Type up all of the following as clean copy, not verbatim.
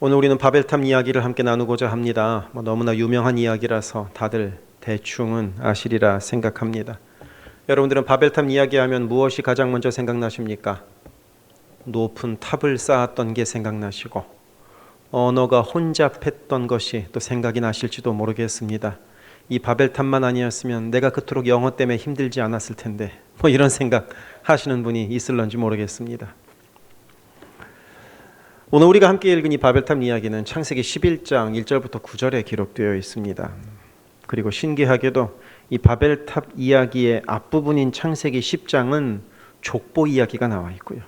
오늘 우리는 바벨탑 이야기를 함께 나누고자 합니다. 너무나 유명한 이야기라서 다들 대충은 아시리라 생각합니다. 여러분들은 바벨탑 이야기하면 무엇이 가장 먼저 생각나십니까? 높은 탑을 쌓았던 게 생각나시고 언어가 혼잡했던 것이 또 생각이 나실지도 모르겠습니다. 이 바벨탑만 아니었으면 내가 그토록 영어 때문에 힘들지 않았을 텐데 이런 생각 하시는 분이 있을런지 모르겠습니다. 오늘 우리가 함께 읽은 이 바벨탑 이야기는 창세기 11장 1절부터 9절에 기록되어 있습니다. 그리고 신기하게도 이 바벨탑 이야기의 앞부분인 창세기 10장은 족보 이야기가 나와 있고요.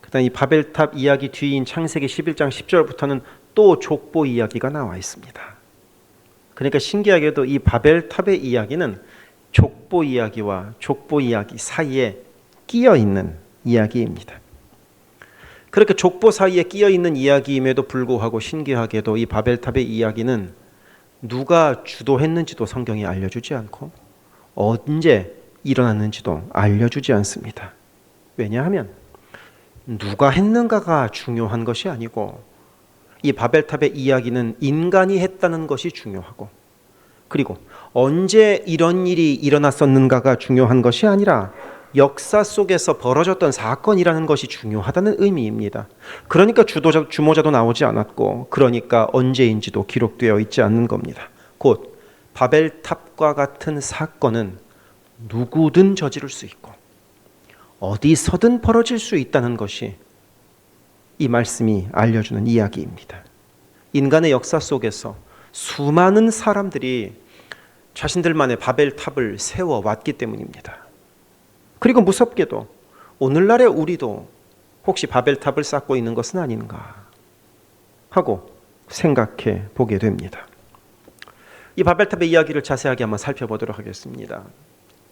그다음 이 바벨탑 이야기 뒤인 창세기 11장 10절부터는 또 족보 이야기가 나와 있습니다. 그러니까 신기하게도 이 바벨탑의 이야기는 족보 이야기와 족보 이야기 사이에 끼어 있는 이야기입니다. 그렇게 족보 사이에 끼어 있는 이야기임에도 불구하고 신기하게도 이 바벨탑의 이야기는 누가 주도했는지도 성경이 알려주지 않고 언제 일어났는지도 알려주지 않습니다. 왜냐하면 누가 했는가가 중요한 것이 아니고 이 바벨탑의 이야기는 인간이 했다는 것이 중요하고 그리고 언제 이런 일이 일어났었는가가 중요한 것이 아니라 역사 속에서 벌어졌던 사건이라는 것이 중요하다는 의미입니다. 그러니까 주모자도 나오지 않았고 그러니까 언제인지도 기록되어 있지 않는 겁니다. 곧 바벨탑과 같은 사건은 누구든 저지를 수 있고 어디서든 벌어질 수 있다는 것이 이 말씀이 알려주는 이야기입니다. 인간의 역사 속에서 수많은 사람들이 자신들만의 바벨탑을 세워왔기 때문입니다. 그리고 무섭게도 오늘날의 우리도 혹시 바벨탑을 쌓고 있는 것은 아닌가 하고 생각해 보게 됩니다. 이 바벨탑의 이야기를 자세하게 한번 살펴보도록 하겠습니다.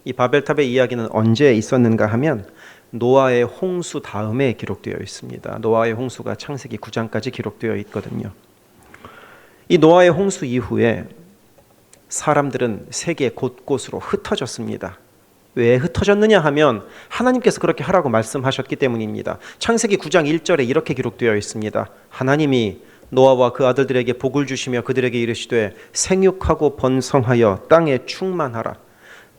이 바벨탑의 이야기는 언제 있었는가 하면 노아의 홍수 다음에 기록되어 있습니다. 노아의 홍수가 창세기 9장까지 기록되어 있거든요. 이 노아의 홍수 이후에 사람들은 세계 곳곳으로 흩어졌습니다. 왜 흩어졌느냐 하면 하나님께서 그렇게 하라고 말씀하셨기 때문입니다. 창세기 9장 1절에 이렇게 기록되어 있습니다. 하나님이 노아와 그 아들들에게 복을 주시며 그들에게 이르시되 생육하고 번성하여 땅에 충만하라.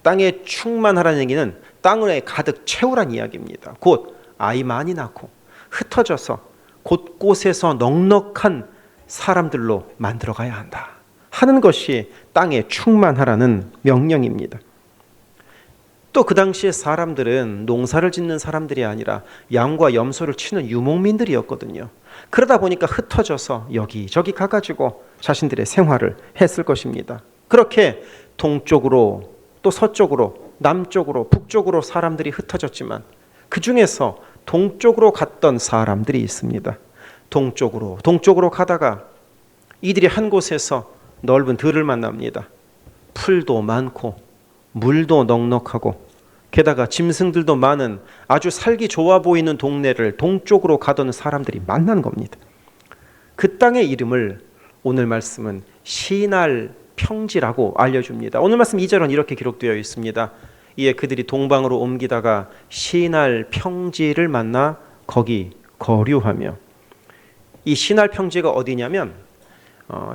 땅에 충만하라는 얘기는 땅을 가득 채우란 이야기입니다. 곧 아이 많이 낳고 흩어져서 곳곳에서 넉넉한 사람들로 만들어가야 한다 하는 것이 땅에 충만하라는 명령입니다. 또 그 당시에 사람들은 농사를 짓는 사람들이 아니라 양과 염소를 치는 유목민들이었거든요. 그러다 보니까 흩어져서 여기저기 가가지고 자신들의 생활을 했을 것입니다. 그렇게 동쪽으로 또 서쪽으로 남쪽으로 북쪽으로 사람들이 흩어졌지만 그 중에서 동쪽으로 갔던 사람들이 있습니다. 동쪽으로 가다가 이들이 한 곳에서 넓은 들을 만납니다. 풀도 많고 물도 넉넉하고 게다가 짐승들도 많은 아주 살기 좋아 보이는 동네를 동쪽으로 가던 사람들이 만난 겁니다. 그 땅의 이름을 오늘 말씀은 시날 평지라고 알려줍니다. 오늘 말씀 2절은 이렇게 기록되어 있습니다. 이에 그들이 동방으로 옮기다가 시날 평지를 만나 거기 거류하며, 이 시날 평지가 어디냐면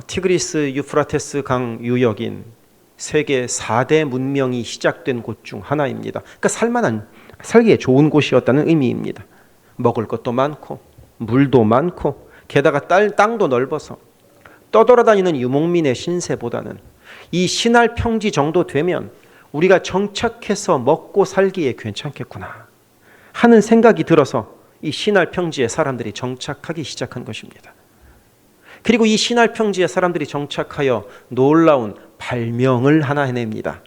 티그리스 유프라테스 강 유역인 세계 4대 문명이 시작된 곳 중 하나입니다. 그러니까 살기에 좋은 곳이었다는 의미입니다. 먹을 것도 많고 물도 많고 게다가 땅도 넓어서 떠돌아다니는 유목민의 신세보다는 이 신할 평지 정도 되면 우리가 정착해서 먹고 살기에 괜찮겠구나 하는 생각이 들어서 이 신할 평지에 사람들이 정착하기 시작한 것입니다. 그리고 이 신할 평지에 사람들이 정착하여 놀라운 발명을 하나 해냅니다.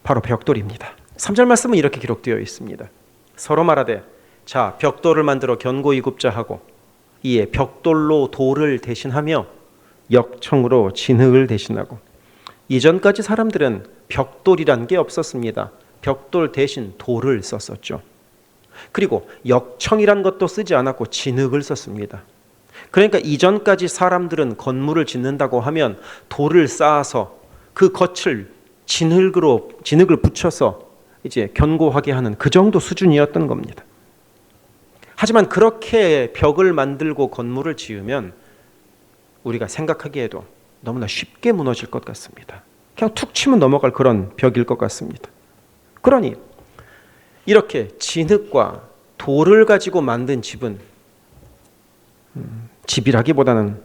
바로 벽돌입니다. 3절 말씀은 이렇게 기록되어 있습니다. 서로 말하되 자 벽돌을 만들어 견고히 굽자 하고 이에 벽돌로 돌을 대신하며 역청으로 진흙을 대신하고. 이전까지 사람들은 벽돌이란 게 없었습니다. 벽돌 대신 돌을 썼었죠. 그리고 역청이란 것도 쓰지 않았고 진흙을 썼습니다. 그러니까 이전까지 사람들은 건물을 짓는다고 하면 돌을 쌓아서 그 겉을 진흙을 붙여서 이제 견고하게 하는 그 정도 수준이었던 겁니다. 하지만 그렇게 벽을 만들고 건물을 지으면 우리가 생각하기에도 너무나 쉽게 무너질 것 같습니다. 그냥 툭 치면 넘어갈 그런 벽일 것 같습니다. 그러니 이렇게 진흙과 돌을 가지고 만든 집은 집이라기보다는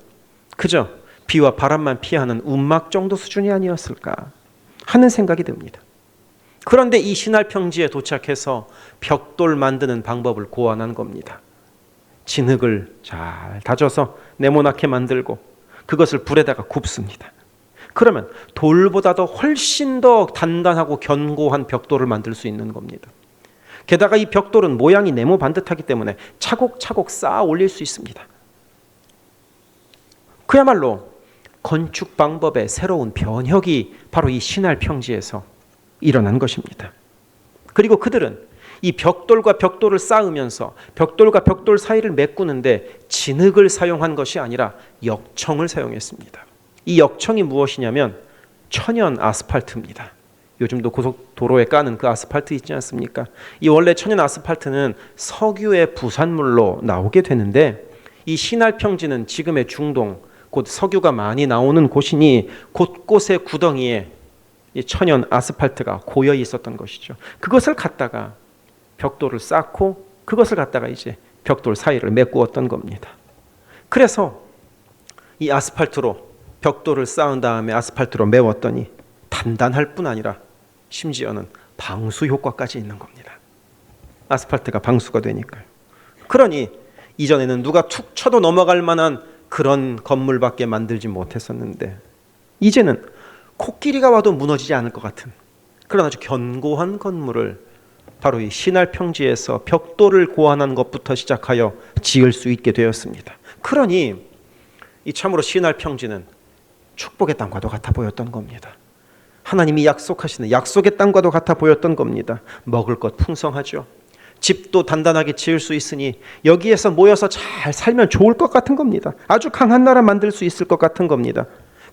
그저 비와 바람만 피하는 움막 정도 수준이 아니었을까 하는 생각이 듭니다. 그런데 이 신할 평지에 도착해서 벽돌 만드는 방법을 고안한 겁니다. 진흙을 잘 다져서 네모나게 만들고 그것을 불에다가 굽습니다. 그러면 돌보다도 훨씬 더 단단하고 견고한 벽돌을 만들 수 있는 겁니다. 게다가 이 벽돌은 모양이 네모 반듯하기 때문에 차곡차곡 쌓아 올릴 수 있습니다. 그야말로 건축 방법의 새로운 변혁이 바로 이 신할 평지에서 일어난 것입니다. 그리고 그들은 이 벽돌과 벽돌을 쌓으면서 벽돌과 벽돌 사이를 메꾸는데 진흙을 사용한 것이 아니라 역청을 사용했습니다. 이 역청이 무엇이냐면 천연 아스팔트입니다. 요즘도 고속도로에 까는 그 아스팔트 있지 않습니까? 이 원래 천연 아스팔트는 석유의 부산물로 나오게 되는데 이 신할 평지는 지금의 중동, 곧 석유가 많이 나오는 곳이니 곳곳의 구덩이에 이 천연 아스팔트가 고여 있었던 것이죠. 그것을 갖다가 벽돌을 쌓고 그것을 갖다가 이제 벽돌 사이를 메꾸었던 겁니다. 그래서 이 아스팔트로 벽돌을 쌓은 다음에 아스팔트로 메웠더니 단단할 뿐 아니라 심지어는 방수 효과까지 있는 겁니다. 아스팔트가 방수가 되니까요. 그러니 이전에는 누가 툭 쳐도 넘어갈 만한 그런 건물밖에 만들지 못했었는데 이제는 코끼리가 와도 무너지지 않을 것 같은 그런 아주 견고한 건물을 바로 이 신할 평지에서 벽돌을 고안한 것부터 시작하여 지을 수 있게 되었습니다. 그러니 이 참으로 신할 평지는 축복의 땅과도 같아 보였던 겁니다. 하나님이 약속하시는 약속의 땅과도 같아 보였던 겁니다. 먹을 것 풍성하죠. 집도 단단하게 지을 수 있으니 여기에서 모여서 잘 살면 좋을 것 같은 겁니다. 아주 강한 나라 만들 수 있을 것 같은 겁니다.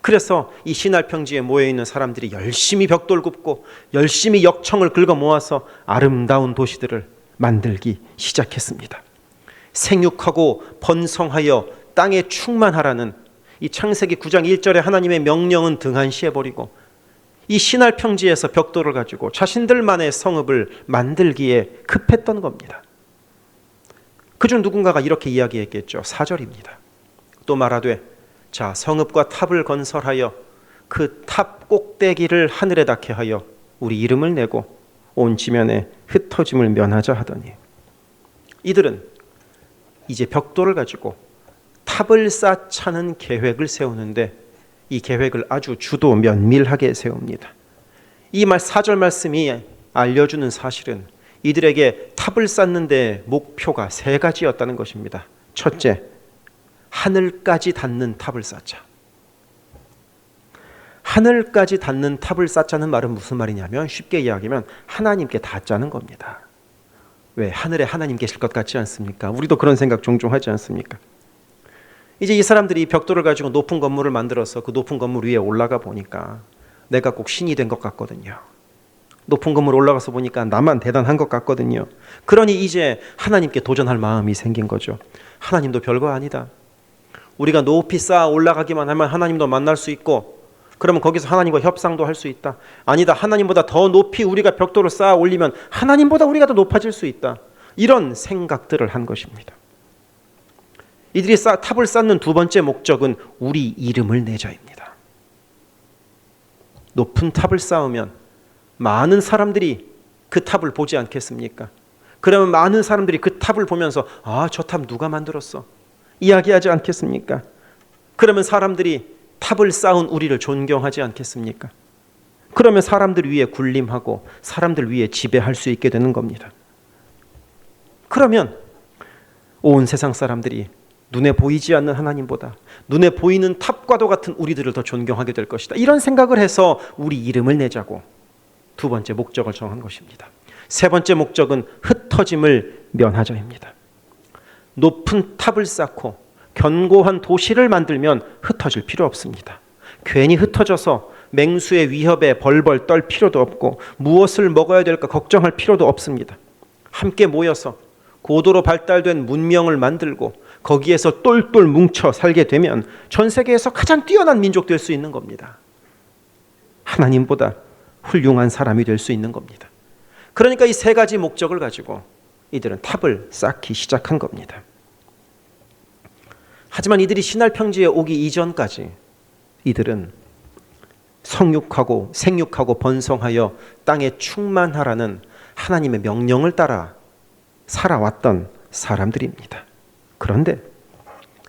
그래서 이 신할 평지에 모여있는 사람들이 열심히 벽돌 굽고 열심히 역청을 긁어 모아서 아름다운 도시들을 만들기 시작했습니다. 생육하고 번성하여 땅에 충만하라는 이 창세기 9장 1절의 하나님의 명령은 등한시해버리고 이 신할 평지에서 벽돌을 가지고 자신들만의 성읍을 만들기에 급했던 겁니다. 그중 누군가가 이렇게 이야기했겠죠. 4절입니다. 또 말하되 자 성읍과 탑을 건설하여 그 탑 꼭대기를 하늘에 닿게 하여 우리 이름을 내고 온 지면에 흩어짐을 면하자 하더니 이들은 이제 벽돌을 가지고 탑을 쌓자는 계획을 세우는데 이 계획을 아주 주도 면밀하게 세웁니다. 이 4절 말씀이 알려주는 사실은 이들에게 탑을 쌓는데 목표가 3가지였다는 것입니다. 첫째, 하늘까지 닿는 탑을 쌓자. 하늘까지 닿는 탑을 쌓자는 말은 무슨 말이냐면 쉽게 이야기하면 하나님께 닿자는 겁니다. 왜? 하늘에 하나님 계실 것 같지 않습니까? 우리도 그런 생각 종종 하지 않습니까? 이제 이 사람들이 벽돌을 가지고 높은 건물을 만들어서 그 높은 건물 위에 올라가 보니까 내가 꼭 신이 된 것 같거든요. 높은 건물 올라가서 보니까 나만 대단한 것 같거든요. 그러니 이제 하나님께 도전할 마음이 생긴 거죠. 하나님도 별거 아니다. 우리가 높이 쌓아 올라가기만 하면 하나님도 만날 수 있고 그러면 거기서 하나님과 협상도 할 수 있다. 아니다. 하나님보다 더 높이 우리가 벽돌을 쌓아 올리면 하나님보다 우리가 더 높아질 수 있다. 이런 생각들을 한 것입니다. 이들이 탑을 쌓는 두 번째 목적은 우리 이름을 내자입니다. 높은 탑을 쌓으면 많은 사람들이 그 탑을 보지 않겠습니까? 그러면 많은 사람들이 그 탑을 보면서 아, 저 탑 누가 만들었어? 이야기하지 않겠습니까? 그러면 사람들이 탑을 쌓은 우리를 존경하지 않겠습니까? 그러면 사람들 위에 군림하고 사람들 위에 지배할 수 있게 되는 겁니다. 그러면 온 세상 사람들이 눈에 보이지 않는 하나님보다 눈에 보이는 탑과도 같은 우리들을 더 존경하게 될 것이다. 이런 생각을 해서 우리 이름을 내자고 두 번째 목적을 정한 것입니다. 세 번째 목적은 흩어짐을 면하자입니다. 높은 탑을 쌓고 견고한 도시를 만들면 흩어질 필요 없습니다. 괜히 흩어져서 맹수의 위협에 벌벌 떨 필요도 없고 무엇을 먹어야 될까 걱정할 필요도 없습니다. 함께 모여서 고도로 발달된 문명을 만들고 거기에서 똘똘 뭉쳐 살게 되면 전 세계에서 가장 뛰어난 민족 될 수 있는 겁니다. 하나님보다 훌륭한 사람이 될 수 있는 겁니다. 그러니까 이 세 가지 목적을 가지고 이들은 탑을 쌓기 시작한 겁니다. 하지만 이들이 신할 평지에 오기 이전까지 이들은 성육하고 생육하고 번성하여 땅에 충만하라는 하나님의 명령을 따라 살아왔던 사람들입니다. 그런데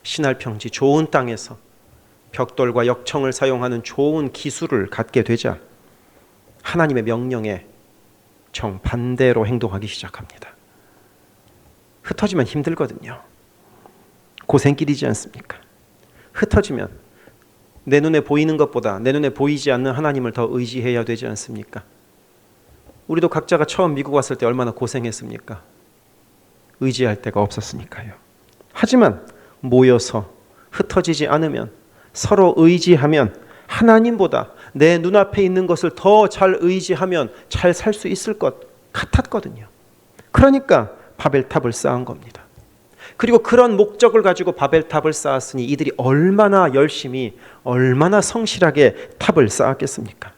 신할 평지 좋은 땅에서 벽돌과 역청을 사용하는 좋은 기술을 갖게 되자 하나님의 명령에 정반대로 행동하기 시작합니다. 흩어지면 힘들거든요. 고생길이지 않습니까? 흩어지면 내 눈에 보이는 것보다 내 눈에 보이지 않는 하나님을 더 의지해야 되지 않습니까? 우리도 각자가 처음 미국 왔을 때 얼마나 고생했습니까? 의지할 데가 없었으니까요. 하지만 모여서 흩어지지 않으면 서로 의지하면 하나님보다 내 눈앞에 있는 것을 더 잘 의지하면 잘 살 수 있을 것 같았거든요. 그러니까 바벨탑을 쌓은 겁니다. 그리고 그런 목적을 가지고 바벨탑을 쌓았으니 이들이 얼마나 열심히 얼마나 성실하게 탑을 쌓았겠습니까?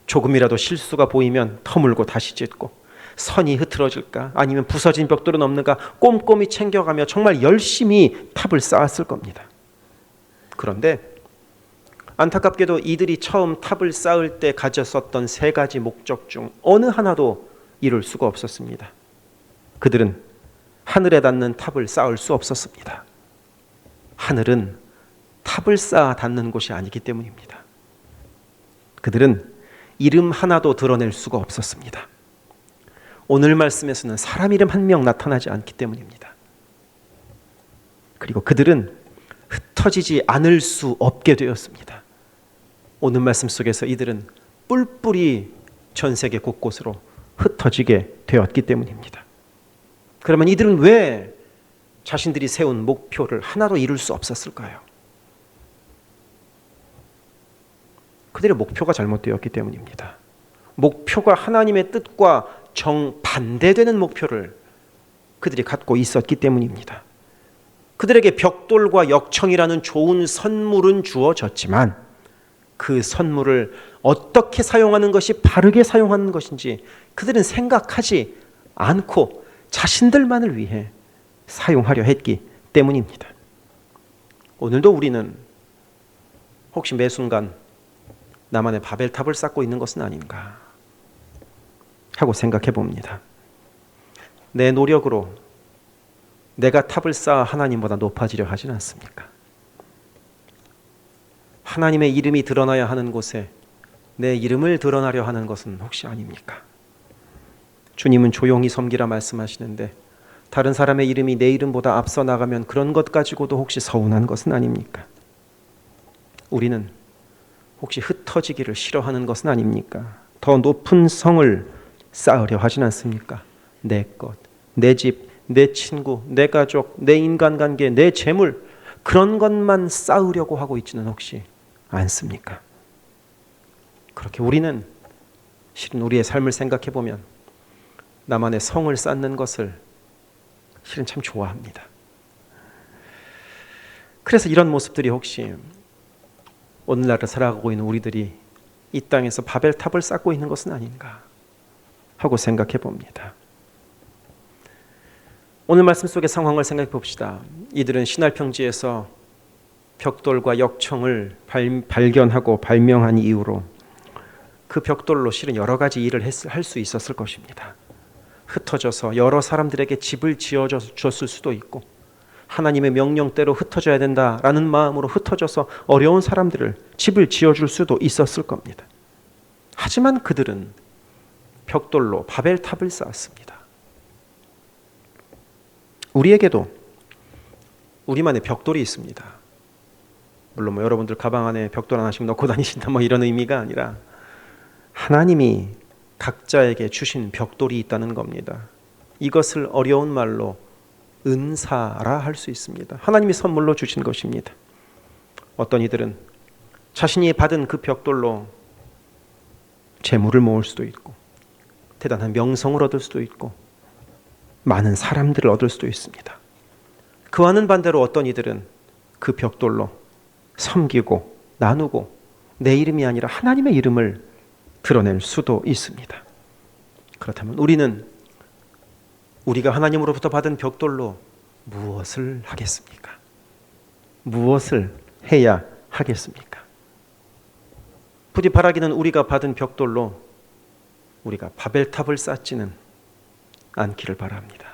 조금이라도 실수가 보이면 터물고 다시 짓고 선이 흐트러질까 아니면 부서진 벽돌은 없는가 꼼꼼히 챙겨가며 정말 열심히 탑을 쌓았을 겁니다. 그런데 안타깝게도 이들이 처음 탑을 쌓을 때 가졌었던 세 가지 목적 중 어느 하나도 이룰 수가 없었습니다. 그들은 하늘에 닿는 탑을 쌓을 수 없었습니다. 하늘은 탑을 쌓아 닿는 곳이 아니기 때문입니다. 그들은 이름 하나도 드러낼 수가 없었습니다. 오늘 말씀에서는 사람 이름 한 명 나타나지 않기 때문입니다. 그리고 그들은 흩어지지 않을 수 없게 되었습니다. 오늘 말씀 속에서 이들은 뿔뿔이 전 세계 곳곳으로 흩어지게 되었기 때문입니다. 그러면 이들은 왜 자신들이 세운 목표를 하나로 이룰 수 없었을까요? 그들의 목표가 잘못되었기 때문입니다. 목표가 하나님의 뜻과 정반대되는 목표를 그들이 갖고 있었기 때문입니다. 그들에게 벽돌과 역청이라는 좋은 선물은 주어졌지만 그 선물을 어떻게 사용하는 것이 바르게 사용하는 것인지 그들은 생각하지 않고 자신들만을 위해 사용하려 했기 때문입니다. 오늘도 우리는 혹시 매 순간 나만의 바벨탑을 쌓고 있는 것은 아닌가 하고 생각해 봅니다. 내 노력으로 내가 탑을 쌓아 하나님보다 높아지려 하진 않습니까? 하나님의 이름이 드러나야 하는 곳에 내 이름을 드러나려 하는 것은 혹시 아닙니까? 주님은 조용히 섬기라 말씀하시는데 다른 사람의 이름이 내 이름보다 앞서 나가면 그런 것 가지고도 혹시 서운한 것은 아닙니까? 우리는 혹시 흩어지기를 싫어하는 것은 아닙니까? 더 높은 성을 쌓으려 하진 않습니까? 내 것, 내 집, 내 친구, 내 가족, 내 인간관계, 내 재물 그런 것만 쌓으려고 하고 있지는 혹시 않습니까? 그렇게 우리는 실은 우리의 삶을 생각해 보면 나만의 성을 쌓는 것을 실은 참 좋아합니다. 그래서 이런 모습들이 혹시 오늘날을 살아가고 있는 우리들이 이 땅에서 바벨탑을 쌓고 있는 것은 아닌가 하고 생각해 봅니다. 오늘 말씀 속의 상황을 생각해 봅시다. 이들은 신할 평지에서 벽돌과 역청을 발견하고 발명한 이후로 그 벽돌로 실은 여러 가지 일을 할 수 있었을 것입니다. 흩어져서 여러 사람들에게 집을 지어줬을 수도 있고 하나님의 명령대로 흩어져야 된다라는 마음으로 흩어져서 어려운 사람들을 집을 지어줄 수도 있었을 겁니다. 하지만 그들은 벽돌로 바벨탑을 쌓았습니다. 우리에게도 우리만의 벽돌이 있습니다. 물론 여러분들 가방 안에 벽돌 하나씩 넣고 다니신다 이런 의미가 아니라 하나님이 각자에게 주신 벽돌이 있다는 겁니다. 이것을 어려운 말로 은사라 할 수 있습니다. 하나님이 선물로 주신 것입니다. 어떤 이들은 자신이 받은 그 벽돌로 재물을 모을 수도 있고 대단한 명성을 얻을 수도 있고 많은 사람들을 얻을 수도 있습니다. 그와는 반대로 어떤 이들은 그 벽돌로 섬기고 나누고 내 이름이 아니라 하나님의 이름을 드러낼 수도 있습니다. 그렇다면 우리가 하나님으로부터 받은 벽돌로 무엇을 하겠습니까? 무엇을 해야 하겠습니까? 부디 바라기는 우리가 받은 벽돌로 우리가 바벨탑을 쌓지는 않기를 바랍니다.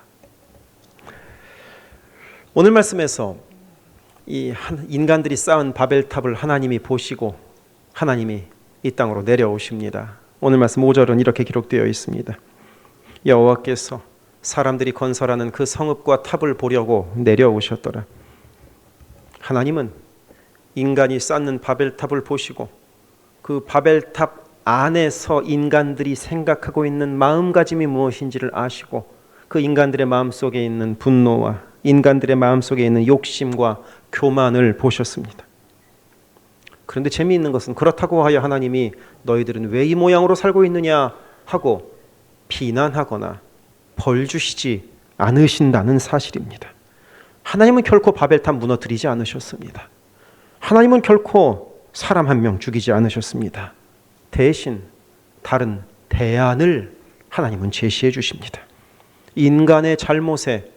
오늘 말씀에서 이 인간들이 쌓은 바벨탑을 하나님이 보시고 하나님이 이 땅으로 내려오십니다. 오늘 말씀 5절은 이렇게 기록되어 있습니다. 여호와께서 사람들이 건설하는 그 성읍과 탑을 보려고 내려오셨더라. 하나님은 인간이 쌓는 바벨탑을 보시고 그 바벨탑 안에서 인간들이 생각하고 있는 마음가짐이 무엇인지를 아시고 그 인간들의 마음속에 있는 분노와 인간들의 마음속에 있는 욕심과 교만을 보셨습니다. 그런데 재미있는 것은 그렇다고 하여 하나님이 너희들은 왜 이 모양으로 살고 있느냐 하고 비난하거나 벌 주시지 않으신다는 사실입니다. 하나님은 결코 바벨탑 무너뜨리지 않으셨습니다. 하나님은 결코 사람 한 명 죽이지 않으셨습니다. 대신 다른 대안을 하나님은 제시해 주십니다. 인간의 잘못에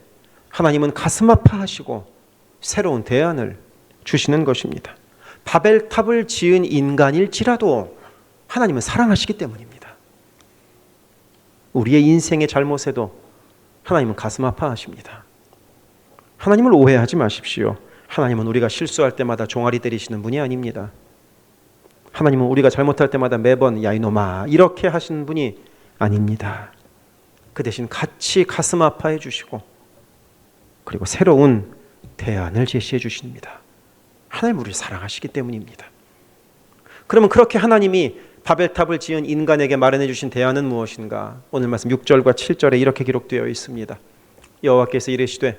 하나님은 가슴 아파하시고 새로운 대안을 주시는 것입니다. 바벨탑을 지은 인간일지라도 하나님은 사랑하시기 때문입니다. 우리의 인생의 잘못에도 하나님은 가슴 아파하십니다. 하나님을 오해하지 마십시오. 하나님은 우리가 실수할 때마다 종아리 때리시는 분이 아닙니다. 하나님은 우리가 잘못할 때마다 매번 야 이놈아 이렇게 하시는 분이 아닙니다. 그 대신 같이 가슴 아파해 주시고 그리고 새로운 대안을 제시해 주십니다. 하나님 우리를 사랑하시기 때문입니다. 그러면 그렇게 하나님이 바벨탑을 지은 인간에게 마련해 주신 대안은 무엇인가? 오늘 말씀 6절과 7절에 이렇게 기록되어 있습니다. 여호와께서 이르시되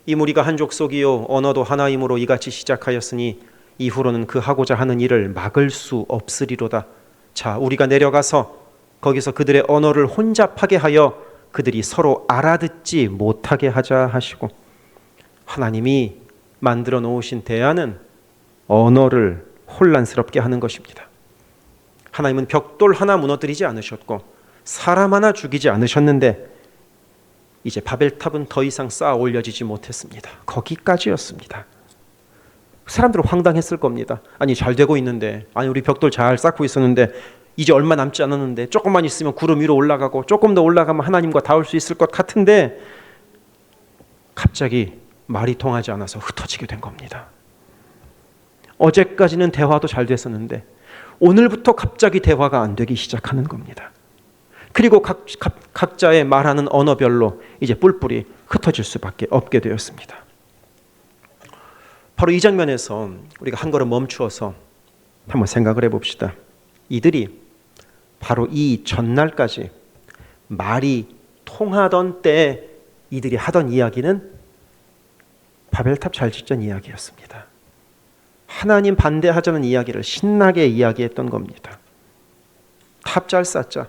이 무리가 한 족속이요 언어도 하나이므로 이같이 시작하였으니 이후로는 그 하고자 하는 일을 막을 수 없으리로다. 자, 우리가 내려가서 거기서 그들의 언어를 혼잡하게 하여 그들이 서로 알아듣지 못하게 하자 하시고, 하나님이 만들어 놓으신 대안은 언어를 혼란스럽게 하는 것입니다. 하나님은 벽돌 하나 무너뜨리지 않으셨고 사람 하나 죽이지 않으셨는데 이제 바벨탑은 더 이상 쌓아 올려지지 못했습니다. 거기까지였습니다. 사람들은 황당했을 겁니다. 아니 잘 되고 있는데, 아니 우리 벽돌 잘 쌓고 있었는데 이제 얼마 남지 않았는데 조금만 있으면 구름 위로 올라가고 조금 더 올라가면 하나님과 닿을 수 있을 것 같은데 갑자기 말이 통하지 않아서 흩어지게 된 겁니다. 어제까지는 대화도 잘 됐었는데 오늘부터 갑자기 대화가 안 되기 시작하는 겁니다. 그리고 각자의 말하는 언어별로 이제 뿔뿔이 흩어질 수밖에 없게 되었습니다. 바로 이 장면에서 우리가 한 걸음 멈추어서 한번 생각을 해봅시다. 이들이 바로 이 전날까지 말이 통하던 때에 이들이 하던 이야기는 바벨탑 잘 짓자는 이야기였습니다. 하나님 반대하자는 이야기를 신나게 이야기했던 겁니다. 탑 잘 쌓자.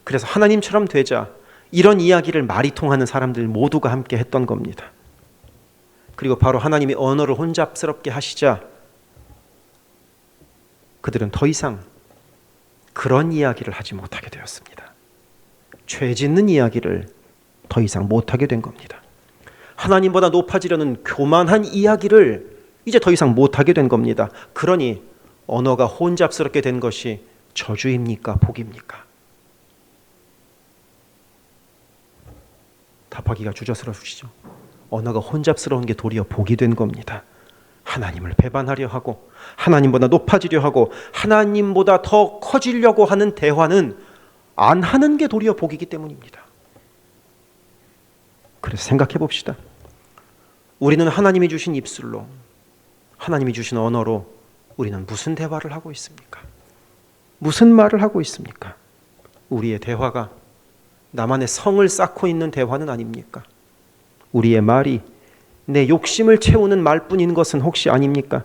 그래서 하나님처럼 되자. 이런 이야기를 말이 통하는 사람들 모두가 함께 했던 겁니다. 그리고 바로 하나님이 언어를 혼잡스럽게 하시자 그들은 더 이상 그런 이야기를 하지 못하게 되었습니다. 죄 짓는 이야기를 더 이상 못하게 된 겁니다. 하나님보다 높아지려는 교만한 이야기를 이제 더 이상 못하게 된 겁니다. 그러니 언어가 혼잡스럽게 된 것이 저주입니까? 복입니까? 답하기가 주저스러우시죠? 언어가 혼잡스러운 게 도리어 복이 된 겁니다. 하나님을 배반하려 하고 하나님보다 높아지려 하고 하나님보다 더 커지려고 하는 대화는 안 하는 게 도리어 복이기 때문입니다. 그래서 생각해 봅시다. 우리는 하나님이 주신 입술로, 하나님이 주신 언어로 우리는 무슨 대화를 하고 있습니까? 무슨 말을 하고 있습니까? 우리의 대화가 나만의 성을 쌓고 있는 대화는 아닙니까? 우리의 말이 내 욕심을 채우는 말뿐인 것은 혹시 아닙니까?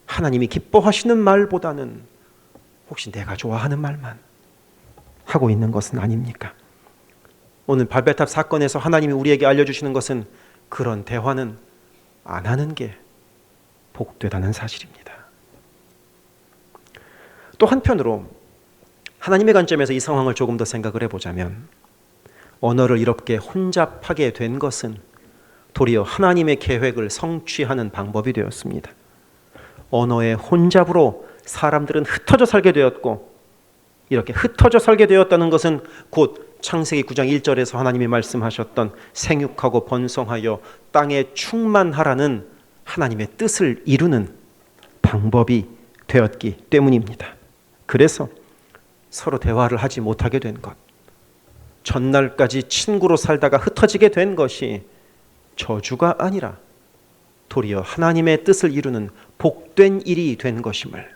하나님이 기뻐하시는 말보다는 혹시 내가 좋아하는 말만 하고 있는 것은 아닙니까? 오늘 바벨탑 사건에서 하나님이 우리에게 알려주시는 것은 그런 대화는 안 하는 게 복되다는 사실입니다. 또 한편으로 하나님의 관점에서 이 상황을 조금 더 생각을 해보자면 언어를 이렇게 혼잡하게 된 것은 도리어 하나님의 계획을 성취하는 방법이 되었습니다. 언어의 혼잡으로 사람들은 흩어져 살게 되었고, 이렇게 흩어져 살게 되었다는 것은 곧 창세기 9장 1절에서 하나님이 말씀하셨던 생육하고 번성하여 땅에 충만하라는 하나님의 뜻을 이루는 방법이 되었기 때문입니다. 그래서 서로 대화를 하지 못하게 된 것, 전날까지 친구로 살다가 흩어지게 된 것이 저주가 아니라 도리어 하나님의 뜻을 이루는 복된 일이 된 것임을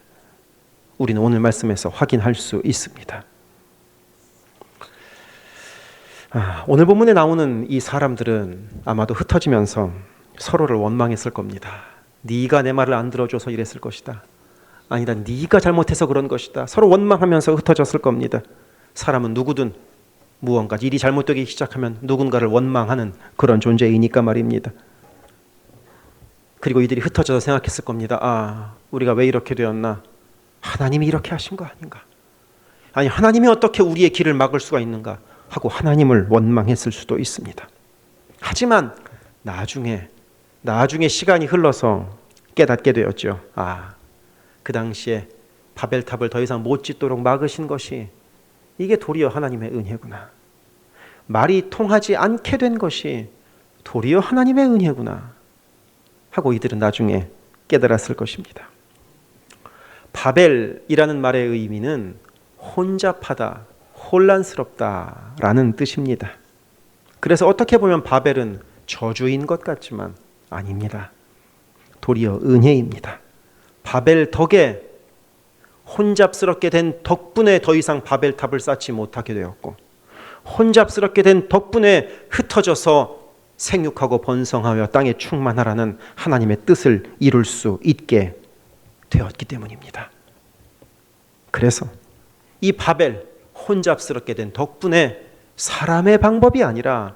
우리는 오늘 말씀에서 확인할 수 있습니다. 오늘 본문에 나오는 이 사람들은 아마도 흩어지면서 서로를 원망했을 겁니다. 네가 내 말을 안 들어줘서 이랬을 것이다. 아니다, 네가 잘못해서 그런 것이다. 서로 원망하면서 흩어졌을 겁니다. 사람은 누구든 무언가 일이 잘못되기 시작하면 누군가를 원망하는 그런 존재이니까 말입니다. 그리고 이들이 흩어져서 생각했을 겁니다. 우리가 왜 이렇게 되었나? 하나님이 이렇게 하신 거 아닌가? 아니, 하나님이 어떻게 우리의 길을 막을 수가 있는가? 하고 하나님을 원망했을 수도 있습니다. 하지만 나중에 시간이 흘러서 깨닫게 되었죠. 그 당시에 바벨탑을 더 이상 못 짓도록 막으신 것이 이게 도리어 하나님의 은혜구나. 말이 통하지 않게 된 것이 도리어 하나님의 은혜구나 하고 이들은 나중에 깨달았을 것입니다. 바벨이라는 말의 의미는 혼잡하다, 혼란스럽다라는 뜻입니다. 그래서 어떻게 보면 바벨은 저주인 것 같지만 아닙니다. 도리어 은혜입니다. 바벨 덕에 혼잡스럽게 된 덕분에 더 이상 바벨탑을 쌓지 못하게 되었고, 혼잡스럽게 된 덕분에 흩어져서 생육하고 번성하여 땅에 충만하라는 하나님의 뜻을 이룰 수 있게 되었기 때문입니다. 그래서 이 바벨, 혼잡스럽게 된 덕분에 사람의 방법이 아니라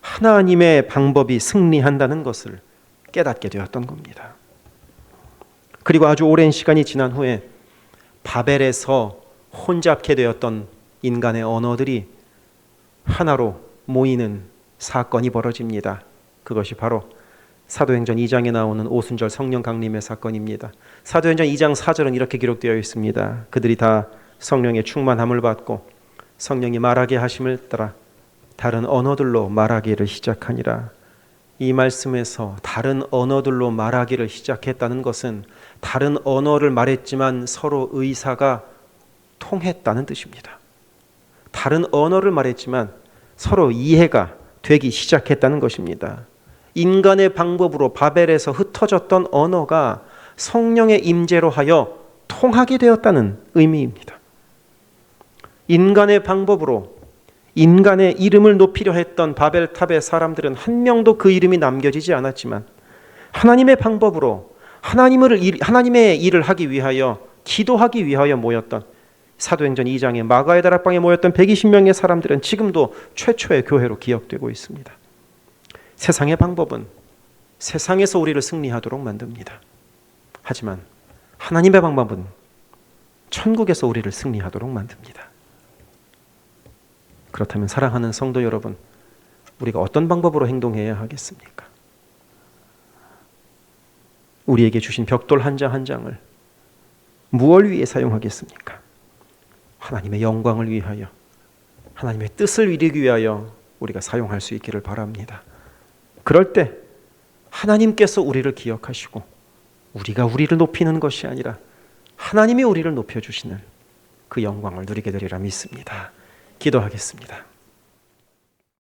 하나님의 방법이 승리한다는 것을 깨닫게 되었던 겁니다. 그리고 아주 오랜 시간이 지난 후에 바벨에서 혼잡게 되었던 인간의 언어들이 하나로 모이는 사건이 벌어집니다. 그것이 바로 사도행전 2장에 나오는 오순절 성령 강림의 사건입니다. 사도행전 2장 4절은 이렇게 기록되어 있습니다. 그들이 다 성령의 충만함을 받고 성령이 말하게 하심을 따라 다른 언어들로 말하기를 시작하니라. 이 말씀에서 다른 언어들로 말하기를 시작했다는 것은 다른 언어를 말했지만 서로 의사가 통했다는 뜻입니다. 다른 언어를 말했지만 서로 이해가 되기 시작했다는 것입니다. 인간의 방법으로 바벨에서 흩어졌던 언어가 성령의 임재로 하여 통하게 되었다는 의미입니다. 인간의 방법으로 인간의 이름을 높이려 했던 바벨탑의 사람들은 한 명도 그 이름이 남겨지지 않았지만 하나님의 방법으로 하나님의 일을 하기 위하여 기도하기 위하여 모였던 사도행전 2장의 마가의 다락방에 모였던 120명의 사람들은 지금도 최초의 교회로 기억되고 있습니다. 세상의 방법은 세상에서 우리를 승리하도록 만듭니다. 하지만 하나님의 방법은 천국에서 우리를 승리하도록 만듭니다. 그렇다면 사랑하는 성도 여러분, 우리가 어떤 방법으로 행동해야 하겠습니까? 우리에게 주신 벽돌 한 장 한 장을 무엇을 위해 사용하겠습니까? 하나님의 영광을 위하여, 하나님의 뜻을 이루기 위하여 우리가 사용할 수 있기를 바랍니다. 그럴 때 하나님께서 우리를 기억하시고 우리가 우리를 높이는 것이 아니라 하나님이 우리를 높여주시는 그 영광을 누리게 되리라 믿습니다. 기도하겠습니다.